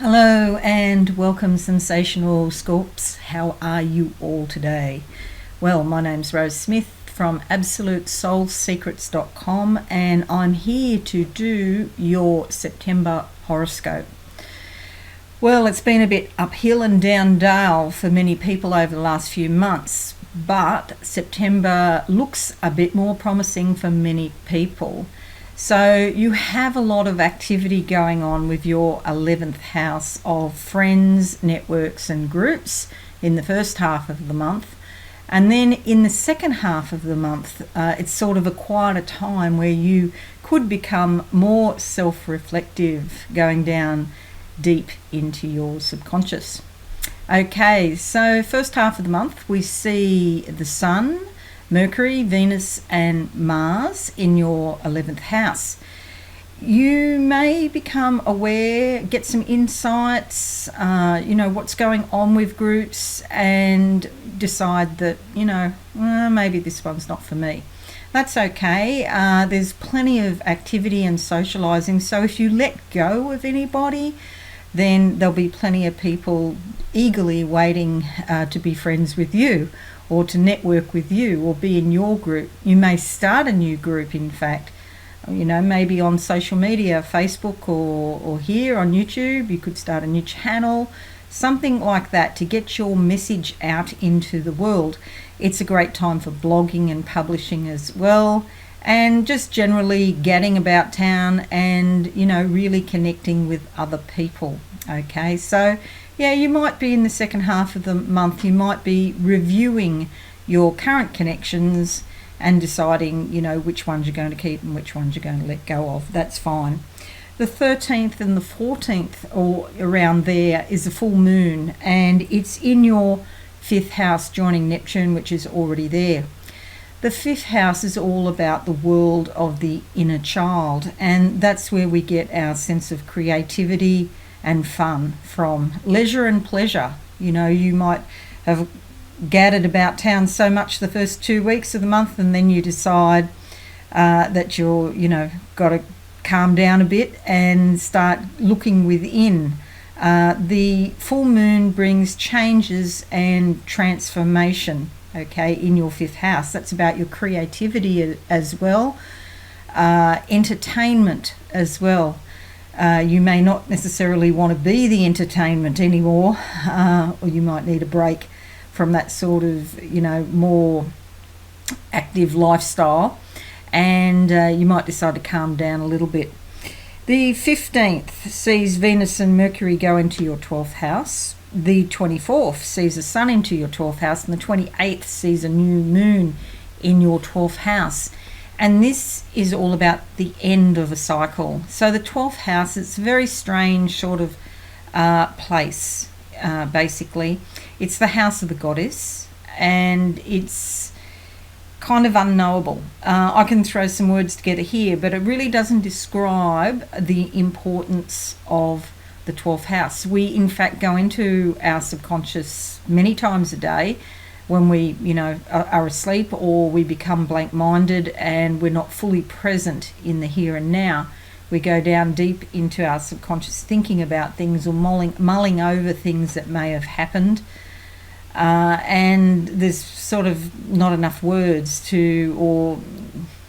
Hello and welcome, sensational Scorps. How are you all today? Well, my name's Rose Smith from absolutesoulsecrets.com and I'm here to do your September horoscope. Well, it's been a bit uphill and down dale for many people over the last few months, but September looks a bit more promising for many people. So you have a lot of activity going on with your 11th house of friends, networks and groups in the first half of the month. And then in the second half of the month, it's sort of a quieter time where you could become more self-reflective, going down deep into your subconscious. Okay, so first half of the month we see the Sun, Mercury, Venus and Mars in your 11th house. You may become aware, get some insights, what's going on with groups and decide that, maybe this one's not for me. That's okay. There's plenty of activity and socializing. So if you let go of anybody, then there'll be plenty of people eagerly waiting to be friends with you, or to network with you, or be in your group. You may start a new group, in fact, maybe on social media, Facebook or here on YouTube. You could start a new channel, something like that, to get your message out into the world. It's a great time for blogging and publishing as well, and just generally gadding about town and, really connecting with other people. Okay, so yeah, you might be in the second half of the month, you might be reviewing your current connections and deciding, which ones you're going to keep and which ones you're going to let go of. That's fine. The 13th and the 14th, or around there, is a full moon, and it's in your 5th house joining Neptune, which is already there. The 5th house is all about the world of the inner child, and that's where we get our sense of creativity and fun from. Leisure and pleasure. You might have gadded about town so much the first 2 weeks of the month, and then you decide that you're, got to calm down a bit and start looking within. The full moon brings changes and transformation, okay, in your 5th house. That's about your creativity as well, entertainment as well. You may not necessarily want to be the entertainment anymore, or you might need a break from that sort of, more active lifestyle, and you might decide to calm down a little bit. The 15th sees Venus and Mercury go into your 12th house. The 24th sees the Sun into your 12th house, and the 28th sees a new moon in your 12th house. And this is all about the end of a cycle. So the 12th house, it's a very strange sort of place, basically. It's the house of the goddess, and it's kind of unknowable. I can throw some words together here, but it really doesn't describe the importance of the 12th house. We, in fact, go into our subconscious many times a day when we, are asleep, or we become blank-minded and we're not fully present in the here and now. We go down deep into our subconscious thinking about things, or mulling over things that may have happened. And there's sort of not enough words to, or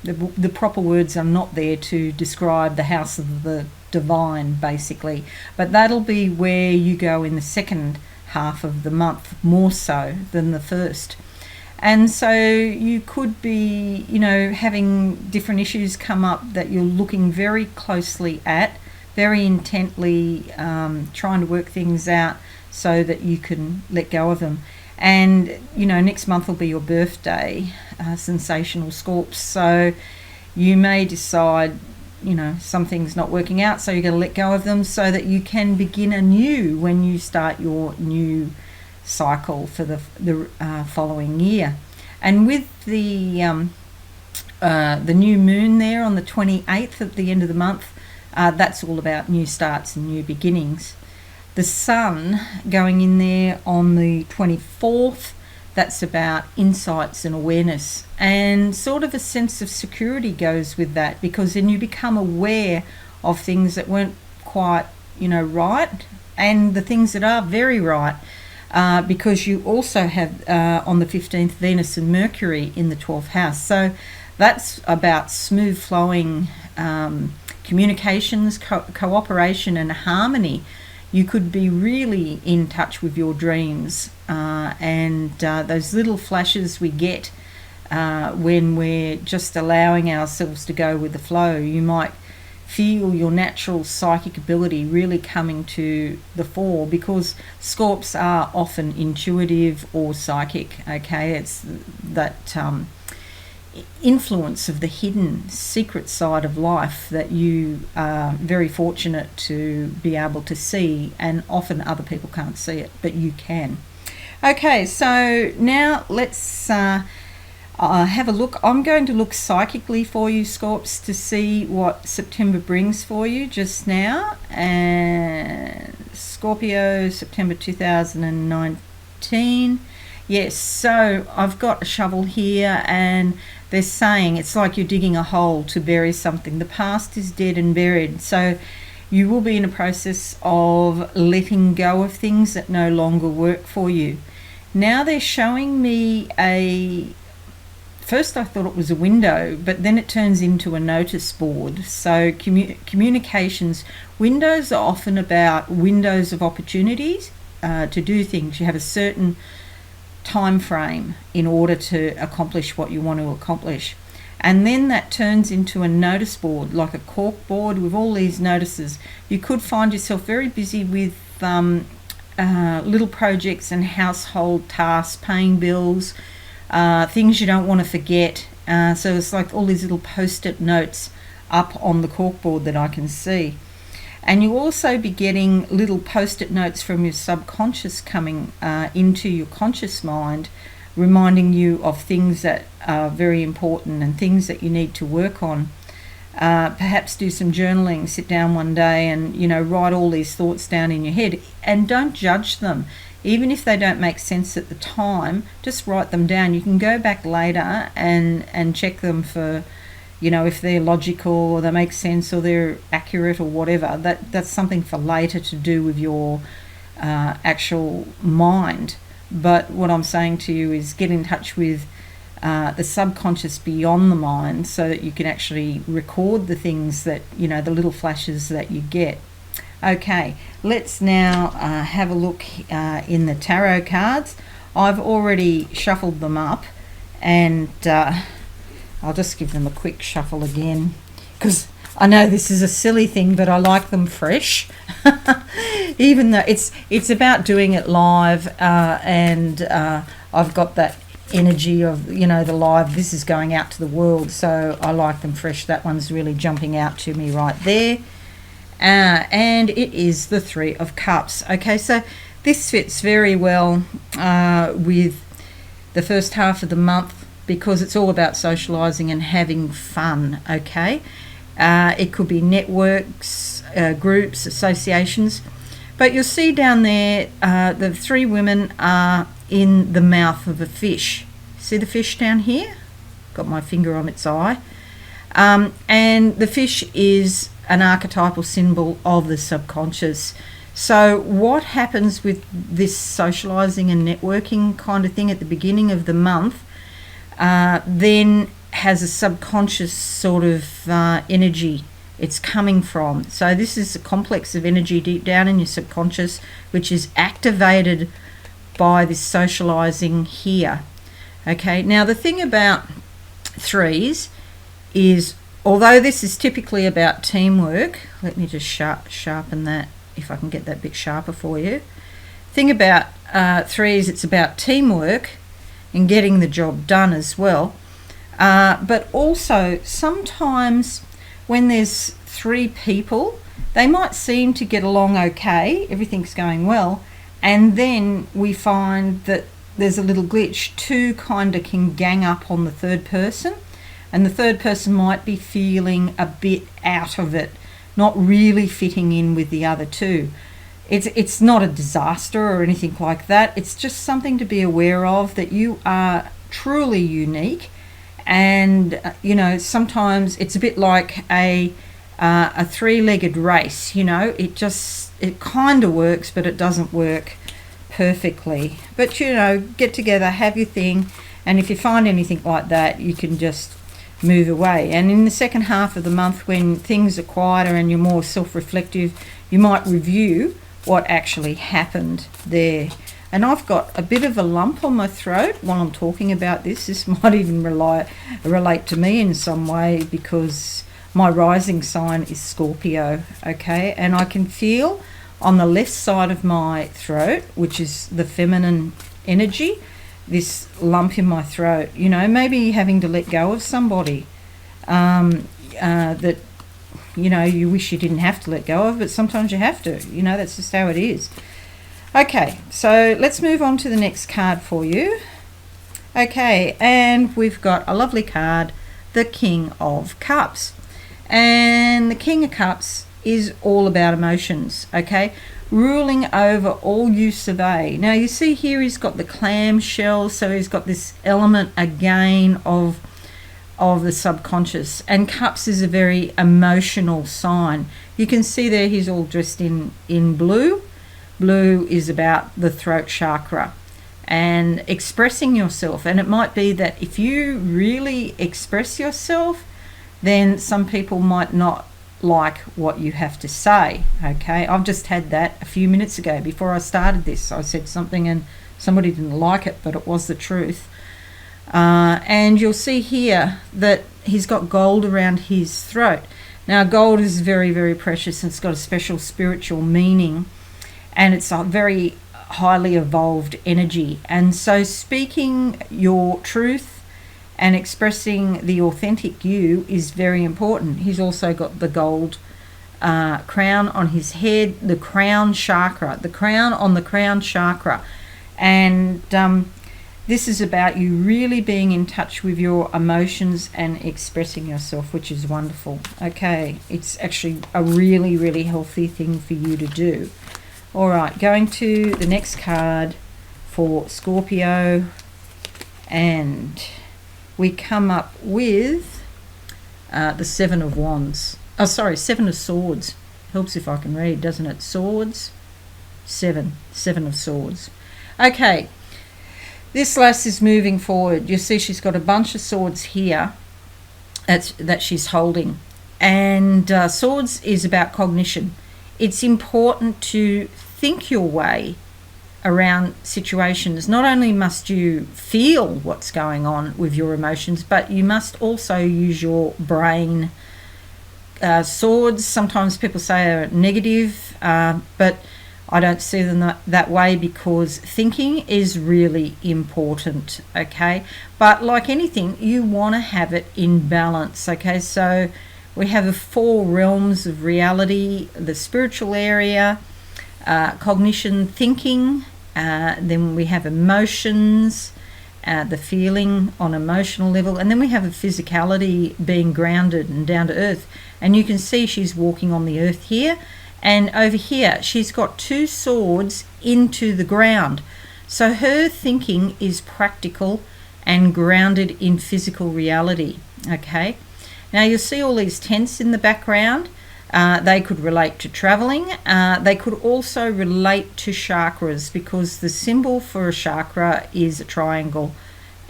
the proper words are not there to describe the house of the divine, basically. But that'll be where you go in the second half of the month, more so than the first. And so you could be, having different issues come up that you're looking very closely at, very intently, trying to work things out so that you can let go of them. And, next month will be your birthday, sensational Scorps. So you may decide, something's not working out, so you're going to let go of them so that you can begin anew when you start your new cycle for the following year. And with the new moon there on the 28th at the end of the month, that's all about new starts and new beginnings. The Sun going in there on the 24th, that's about insights and awareness, and sort of a sense of security goes with that, because then you become aware of things that weren't quite right, and the things that are very right, because you also have on the 15th Venus and Mercury in the 12th house. So that's about smooth flowing communications, cooperation and harmony. You could be really in touch with your dreams, and those little flashes we get when we're just allowing ourselves to go with the flow. You might feel your natural psychic ability really coming to the fore, because Scorps are often intuitive or psychic. Okay, it's that influence of the hidden secret side of life that you are very fortunate to be able to see, and often other people can't see it, but you can. Okay, so now let's have a look. I'm going to look psychically for you, Scorps, to see what September brings for you just now. And Scorpio, September 2019. Yes, so I've got a shovel here, and they're saying it's like you're digging a hole to bury something. The past is dead and buried. So you will be in a process of letting go of things that no longer work for you. Now they're showing me first I thought it was a window, but then it turns into a notice board. So communications, windows are often about windows of opportunities to do things. You have a certain time frame in order to accomplish what you want to accomplish. And then that turns into a notice board, like a cork board with all these notices. You could find yourself very busy with little projects and household tasks, paying bills, things you don't want to forget. So it's like all these little post-it notes up on the corkboard that I can see. And you'll also be getting little post-it notes from your subconscious coming into your conscious mind, reminding you of things that are very important and things that you need to work on. Perhaps do some journaling, sit down one day and, write all these thoughts down in your head, and don't judge them. Even if they don't make sense at the time, just write them down. You can go back later and check them for, if they're logical or they make sense or they're accurate or whatever. That's something for later to do with your actual mind. But what I'm saying to you is get in touch with the subconscious beyond the mind, so that you can actually record the things that, the little flashes that you get. Okay, let's now have a look in the tarot cards. I've already shuffled them up, and I'll just give them a quick shuffle again, because I know this is a silly thing, but I like them fresh. Even though it's about doing it live, and I've got that energy of, the live, this is going out to the world, so I like them fresh. That one's really jumping out to me right there. And it is the Three of Cups. Okay, so this fits very well with the first half of the month, because it's all about socializing and having fun. Okay, it could be networks, groups, associations, but you'll see down there the three women are in the mouth of a fish. See the fish down here? Got my finger on its eye. And the fish is an archetypal symbol of the subconscious. So what happens with this socializing and networking kind of thing at the beginning of the month then has a subconscious sort of energy it's coming from. So this is a complex of energy deep down in your subconscious, which is activated by this socializing here. Okay, now the thing about threes is, although this is typically about teamwork, let me just sharpen that, if I can get that bit sharper for you. Thing about threes, it's about teamwork and getting the job done as well. But also sometimes when there's three people, they might seem to get along okay, everything's going well, and then we find that there's a little glitch. Two kind of can gang up on the third person, and the third person might be feeling a bit out of it, not really fitting in with the other two. It's not a disaster or anything like that. It's just something to be aware of, that you are truly unique. And sometimes it's a bit like a a three-legged race. It kind of works, but it doesn't work perfectly. But get together, have your thing, and if you find anything like that, you can just move away. And in the second half of the month, when things are quieter and you're more self-reflective, you might review what actually happened there. And I've got a bit of a lump on my throat while I'm talking about this. This might even relate to me in some way, because my rising sign is Scorpio, okay? And I can feel on the left side of my throat, which is the feminine energy, this lump in my throat. Maybe having to let go of somebody that you wish you didn't have to let go of, but sometimes you have to. That's just how it is. Okay, so let's move on to the next card for you. Okay, and we've got a lovely card, the King of Cups. And the King of Cups is all about emotions, okay? Ruling over all you survey. Now you see here he's got the clamshell, so he's got this element again of the subconscious. And Cups is a very emotional sign. You can see there he's all dressed in blue. Blue is about the throat chakra and expressing yourself. And it might be that if you really express yourself, then some people might not like what you have to say, okay? I've just had that a few minutes ago before I started this. I said something and somebody didn't like it, but it was the truth. And you'll see here that he's got gold around his throat. Now, gold is very, very precious, and it's got a special spiritual meaning, and it's a very highly evolved energy. And so speaking your truth and expressing the authentic you is very important. He's also got the gold crown on his head, the crown chakra, the crown on the crown chakra. And this is about you really being in touch with your emotions and expressing yourself, which is wonderful. Okay, it's actually a really, really healthy thing for you to do. All right, going to the next card for Scorpio, and we come up with the Seven of Wands. Oh, sorry, Seven of Swords. Helps if I can read, doesn't it? Swords, Seven of Swords. Okay, this lass is moving forward. You see she's got a bunch of swords here that she's holding. And swords is about cognition. It's important to think your way around situations. Not only must you feel what's going on with your emotions, but you must also use your brain. Swords, sometimes people say, are negative, but I don't see them that way, because thinking is really important, okay? But like anything, you want to have it in balance, okay? So we have the four realms of reality: the spiritual area, cognition, thinking, then we have emotions, the feeling on emotional level, and then we have a physicality, being grounded and down to earth. And you can see she's walking on the earth here, and over here she's got two swords into the ground. So her thinking is practical and grounded in physical reality, okay? Now you'll see all these tents in the background. They could relate to traveling. They could also relate to chakras, because the symbol for a chakra is a triangle.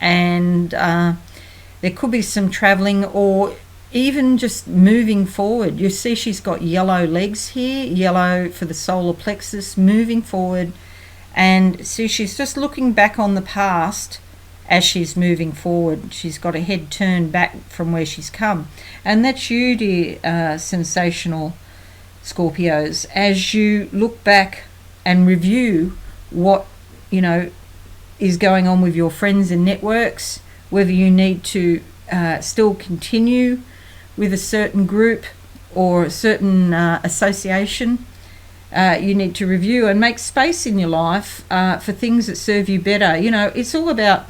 And there could be some traveling, or even just moving forward. You see she's got yellow legs here, yellow for the solar plexus, moving forward. And see, she's just looking back on the past as she's moving forward. She's got her head turned back from where she's come. And that's you, dear sensational Scorpios, as you look back and review what is going on with your friends and networks, whether you need to still continue with a certain group or a certain association. You need to review and make space in your life for things that serve you better. It's all about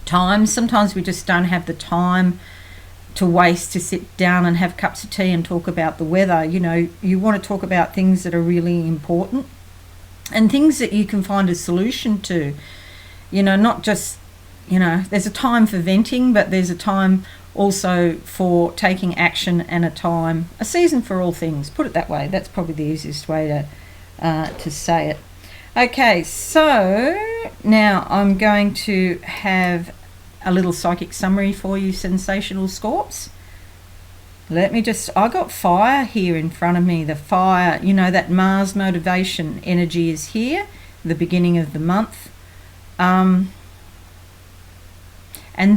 time. Sometimes we just don't have the time to waste to sit down and have cups of tea and talk about the weather. You want to talk about things that are really important and things that you can find a solution to. Not just, there's a time for venting, but there's a time also for taking action and a season for all things. Put it that way. That's probably the easiest way to say it. Okay, so now I'm going to have a little psychic summary for you, sensational Scorps. I got fire here in front of me. The fire, that Mars motivation energy is here, the beginning of the month. And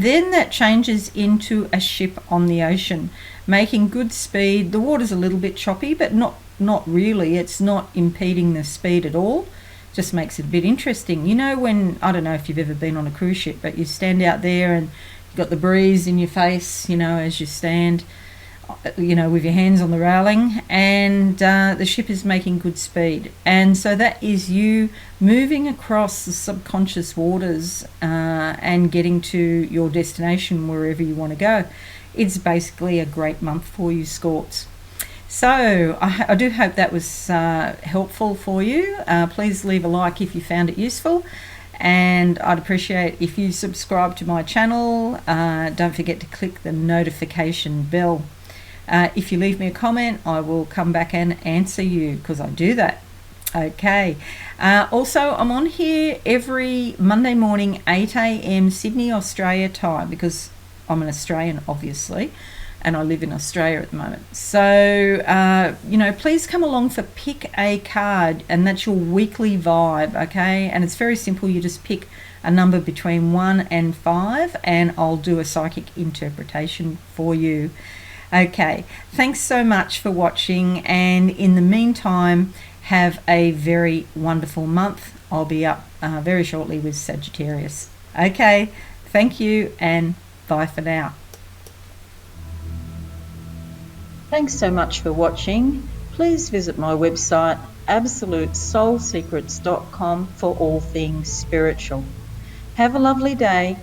then that changes into a ship on the ocean, making good speed. The water's a little bit choppy, but not really. It's not impeding the speed at all. Just makes it a bit interesting. When, I don't know if you've ever been on a cruise ship, but you stand out there and you've got the breeze in your face, as you stand, with your hands on the railing, and the ship is making good speed. And so that is you moving across the subconscious waters and getting to your destination wherever you want to go. It's basically a great month for you, Scorps. So I do hope that was helpful for you. Please leave a like if you found it useful, and I'd appreciate if you subscribe to my channel. Don't forget to click the notification bell. If you leave me a comment, I will come back and answer you, because I do that. Okay. Also, I'm on here every Monday morning, 8 a.m. Sydney, Australia time, because I'm an Australian, obviously, and I live in Australia at the moment. So, please come along for Pick a Card, and that's your weekly vibe, okay? And it's very simple. You just pick a number between 1 and 5, and I'll do a psychic interpretation for you. Okay, thanks so much for watching, and in the meantime, have a very wonderful month. I'll be up very shortly with Sagittarius. Okay, thank you, and bye for now. Thanks so much for watching. Please visit my website, absolutesoulsecrets.com, for all things spiritual. Have a lovely day.